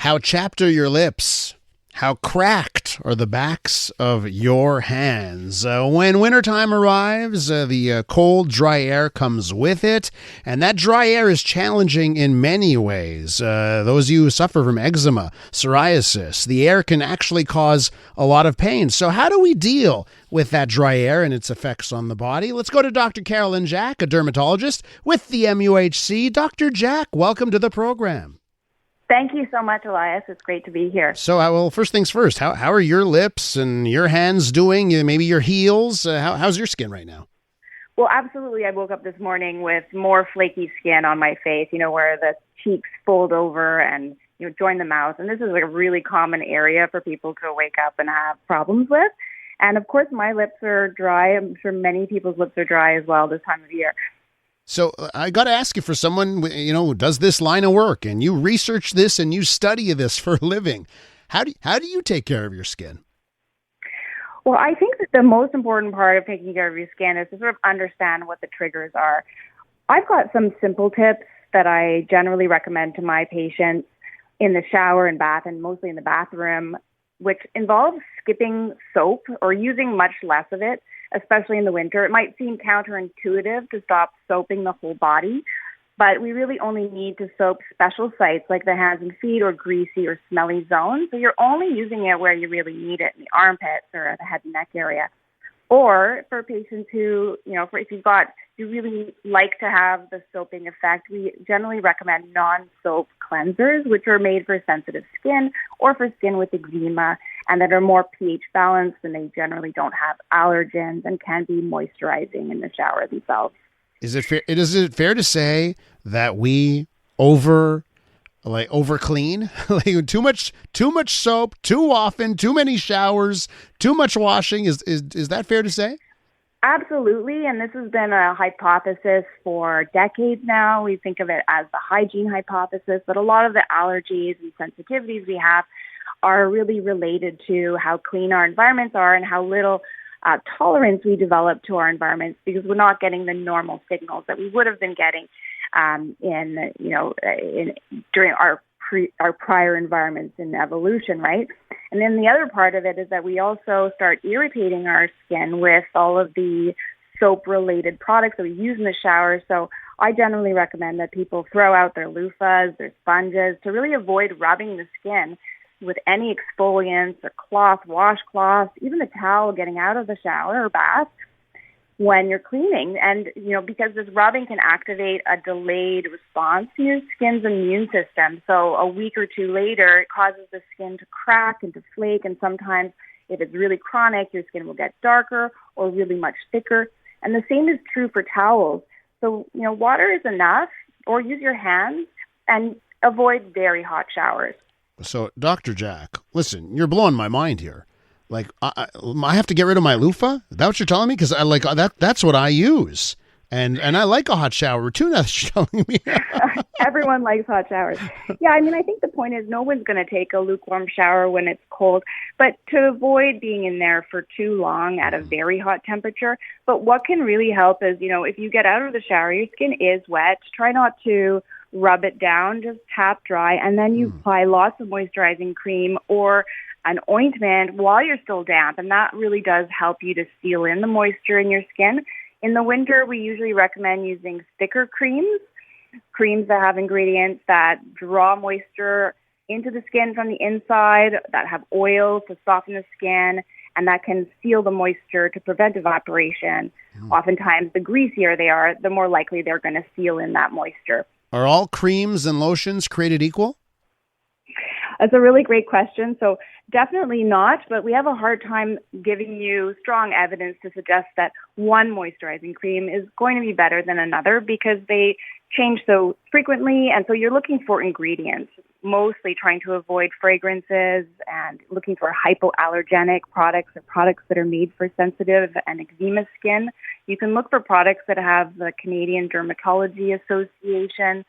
How chapped are your lips? How cracked are the backs of your hands? When wintertime arrives, the cold, dry air comes with it, and that dry air is challenging in many ways. Those of you who suffer from eczema, psoriasis, the air can actually cause a lot of pain. So how do we deal with that dry air and its effects on the body? Let's go to Dr. Carolyn Jack, a dermatologist with the MUHC. Dr. Jack, welcome to the program. Thank you so much, Elias. It's great to be here. So, well, first things first, how are your lips and your hands doing? Maybe your heels? How's your skin right now? Well, absolutely. I woke up this morning with more flaky skin on my face, where the cheeks fold over and, join the mouth. And this is like a really common area for people to wake up and have problems with. And of course, my lips are dry. I'm sure many people's lips are dry as well this time of year. So I got to ask you, for someone, who does this line of work and you research this and you study this for a living, how do you take care of your skin? Well, I think that the most important part of taking care of your skin is to sort of understand what the triggers are. I've got some simple tips that I generally recommend to my patients in the shower and bath, and mostly in the bathroom, which involves skipping soap or using much less of it, especially in the winter. It might seem counterintuitive to stop soaping the whole body, but we really only need to soap special sites like the hands and feet or greasy or smelly zones. So you're only using it where you really need it, in the armpits or the head and neck area. Or for patients who, if you really like to have the soaping effect, we generally recommend non-soap cleansers, which are made for sensitive skin or for skin with eczema, and that are more pH balanced, and they generally don't have allergens and can be moisturizing in the shower themselves. Is it fair to say that we over clean? Like too much soap, too often, too many showers, too much washing? Is that fair to say? Absolutely, and this has been a hypothesis for decades now. We think of it as the hygiene hypothesis, but a lot of the allergies and sensitivities we have are really related to how clean our environments are and how little tolerance we develop to our environments, because we're not getting the normal signals that we would have been getting during our prior environments in evolution, right? And then the other part of it is that we also start irritating our skin with all of the soap-related products that we use in the shower. So I generally recommend that people throw out their loofahs, their sponges, to really avoid rubbing the skin with any exfoliants or washcloths, even the towel getting out of the shower or bath when you're cleaning. And, because this rubbing can activate a delayed response to your skin's immune system. So a week or two later, it causes the skin to crack and to flake. And sometimes if it's really chronic, your skin will get darker or really much thicker. And the same is true for towels. So, water is enough, or use your hands, and avoid very hot showers. So, Dr. Jack, listen, you're blowing my mind here. Like, I have to get rid of my loofah? Is that what you're telling me? Because that's what I use. And I like a hot shower too, now that you're telling me. Everyone likes hot showers. Yeah, I think the point is no one's going to take a lukewarm shower when it's cold, but to avoid being in there for too long at a very hot temperature. But what can really help is, if you get out of the shower, your skin is wet, try not to rub it down, just tap dry, and then you apply lots of moisturizing cream or an ointment while you're still damp, and that really does help you to seal in the moisture in your skin. In the winter, we usually recommend using thicker creams that have ingredients that draw moisture into the skin from the inside, that have oils to soften the skin, and that can seal the moisture to prevent evaporation. Oftentimes, the greasier they are, the more likely they're going to seal in that moisture. Are all creams and lotions created equal? That's a really great question. So definitely not, but we have a hard time giving you strong evidence to suggest that one moisturizing cream is going to be better than another, because they change so frequently. And so you're looking for ingredients, mostly trying to avoid fragrances and looking for hypoallergenic products or products that are made for sensitive and eczema skin. You can look for products that have the Canadian Dermatology Association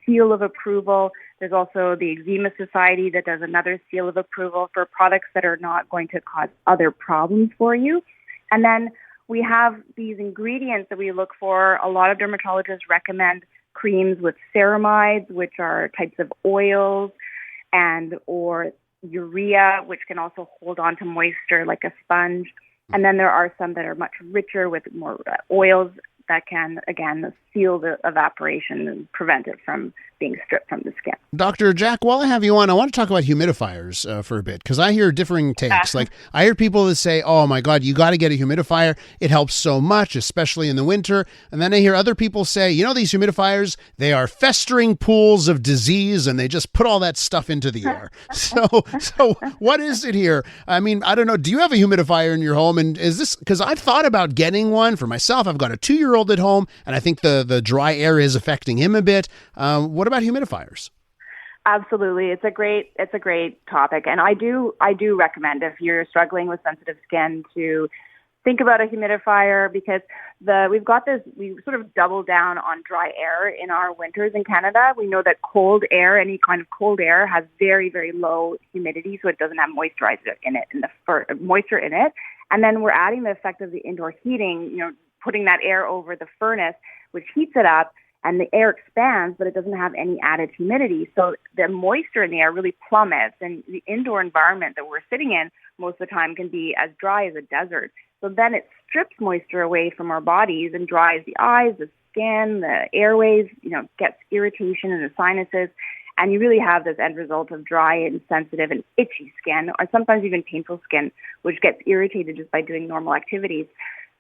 seal of approval. There's also the Eczema Society that does another seal of approval for products that are not going to cause other problems for you. And then we have these ingredients that we look for. A lot of dermatologists recommend creams with ceramides, which are types of oils and or urea, which can also hold on to moisture like a sponge. And then there are some that are much richer with more oils that can, again, seal the evaporation and prevent it from being stripped from the skin. Dr. Jack, while I have you on, I want to talk about humidifiers for a bit, because I hear differing takes. Like, I hear people that say, oh my God, you got to get a humidifier. It helps so much, especially in the winter. And then I hear other people say, you know, these humidifiers, they are festering pools of disease and they just put all that stuff into the air. So what is it here? I mean, I don't know. Do you have a humidifier in your home? And is this, because I've thought about getting one for myself. I've got a 2-year-old at home, and I think the dry air is affecting him a bit. What about humidifiers? Absolutely. It's a great topic. And I do recommend, if you're struggling with sensitive skin, to think about a humidifier, because we sort of double down on dry air in our winters in Canada. We know that cold air, any kind of cold air, has very, very low humidity, so it doesn't have moisture in it. And then we're adding the effect of the indoor heating, you know, putting that air over the furnace, which heats it up, and the air expands, but it doesn't have any added humidity. So the moisture in the air really plummets, and the indoor environment that we're sitting in most of the time can be as dry as a desert. So then it strips moisture away from our bodies and dries the eyes, the skin, the airways, you know, gets irritation in the sinuses. And you really have this end result of dry and sensitive and itchy skin, or sometimes even painful skin, which gets irritated just by doing normal activities.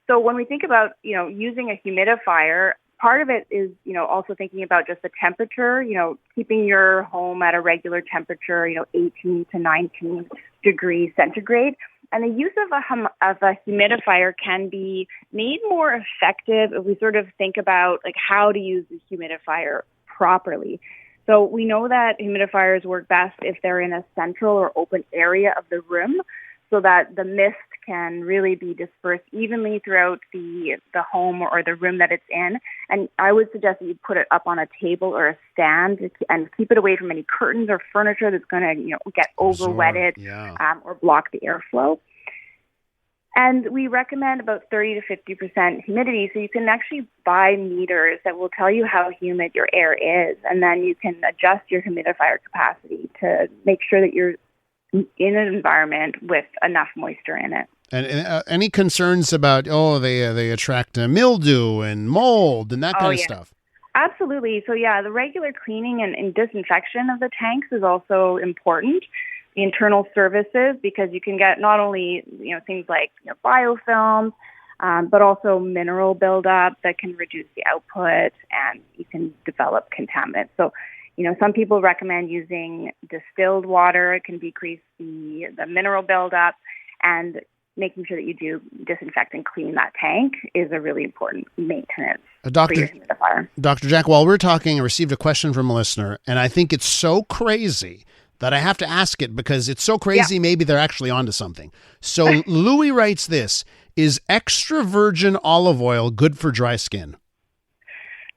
So when we think about, you know, using a humidifier, part of it is, you know, also thinking about just the temperature, you know, keeping your home at a regular temperature, you know, 18 to 19 degrees centigrade. And the use of a humidifier can be made more effective if we sort of think about like how to use the humidifier properly. So we know that humidifiers work best if they're in a central or open area of the room, so that the mist can really be dispersed evenly throughout the home or the room that it's in. And I would suggest that you put it up on a table or a stand and keep it away from any curtains or furniture that's going to, you know, get over-wetted or block the airflow. And we recommend about 30 to 50% humidity, so you can actually buy meters that will tell you how humid your air is, and then you can adjust your humidifier capacity to make sure that you're in an environment with enough moisture in it. And any concerns about, they attract mildew and mold and that kind of stuff? Absolutely. So the regular cleaning and disinfection of the tanks is also important. The internal services, because you can get not only, you know, things like, you know, biofilms, but also mineral buildup that can reduce the output, and you can develop contaminants. So, you know, some people recommend using distilled water. It can decrease the mineral buildup, and making sure that you do disinfect and clean that tank is a really important maintenance for your humidifier. Dr. Jack, while we're talking, I received a question from a listener, and I think it's so crazy that I have to ask it because it's so crazy. Maybe they're actually onto something. So Louis writes this: is extra virgin olive oil good for dry skin?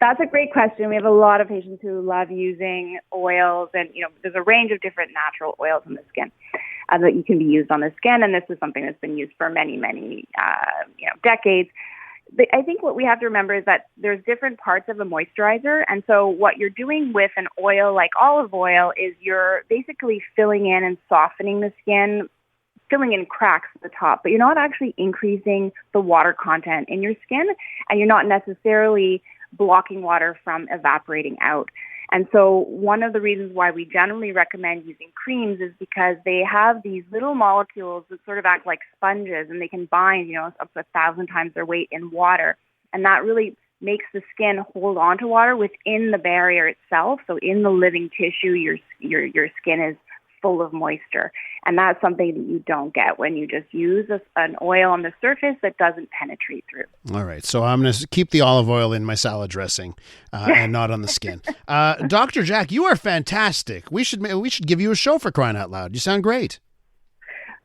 That's a great question. We have a lot of patients who love using oils, and, you know, there's a range of different natural oils on the skin that you can be used on the skin. And this is something that's been used for many, many, decades. I think what we have to remember is that there's different parts of a moisturizer. And so what you're doing with an oil like olive oil is you're basically filling in and softening the skin, filling in cracks at the top, but you're not actually increasing the water content in your skin, and you're not necessarily blocking water from evaporating out. And so one of the reasons why we generally recommend using creams is because they have these little molecules that sort of act like sponges, and they can bind, you know, up to 1,000 times their weight in water. And that really makes the skin hold on to water within the barrier itself. So in the living tissue, your skin is full of moisture. And that's something that you don't get when you just use an oil on the surface that doesn't penetrate through. All right. So I'm going to keep the olive oil in my salad dressing and not on the skin. Dr. Jack, you are fantastic. We should give you a show, for crying out loud. You sound great.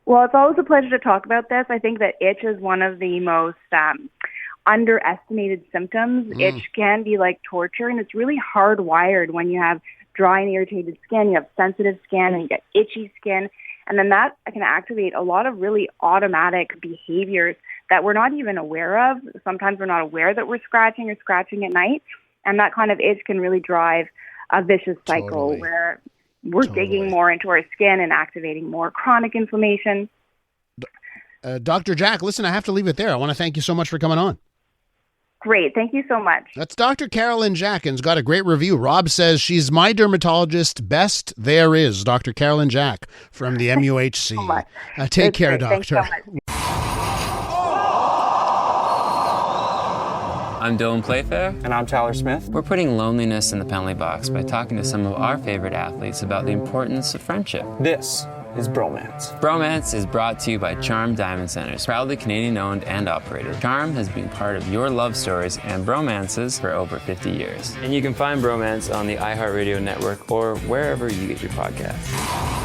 Well, it's always a pleasure to talk about this. I think that itch is one of the most underestimated symptoms. Itch can be like torture, and it's really hardwired when you have dry and irritated skin, you have sensitive skin, and you get itchy skin. And then that can activate a lot of really automatic behaviors that we're not even aware of. Sometimes we're not aware that we're scratching at night. And that kind of itch can really drive a vicious cycle where we're digging more into our skin and activating more chronic inflammation. Dr. Jack, listen, I have to leave it there. I want to thank you so much for coming on. Great. Thank you so much. That's Dr. Carolyn Jack, and's got a great review. Rob says she's my dermatologist, best there is. Dr. Carolyn Jack from the MUHC. Take care, doctor. Thanks so much. I'm Dylan Playfair. And I'm Tyler Smith. We're putting loneliness in the penalty box by talking to some of our favorite athletes about the importance of friendship. This is Bromance. Bromance is brought to you by Charm Diamond Centers, proudly Canadian owned and operated. Charm has been part of your love stories and bromances for over 50 years. And you can find Bromance on the iHeartRadio network or wherever you get your podcasts.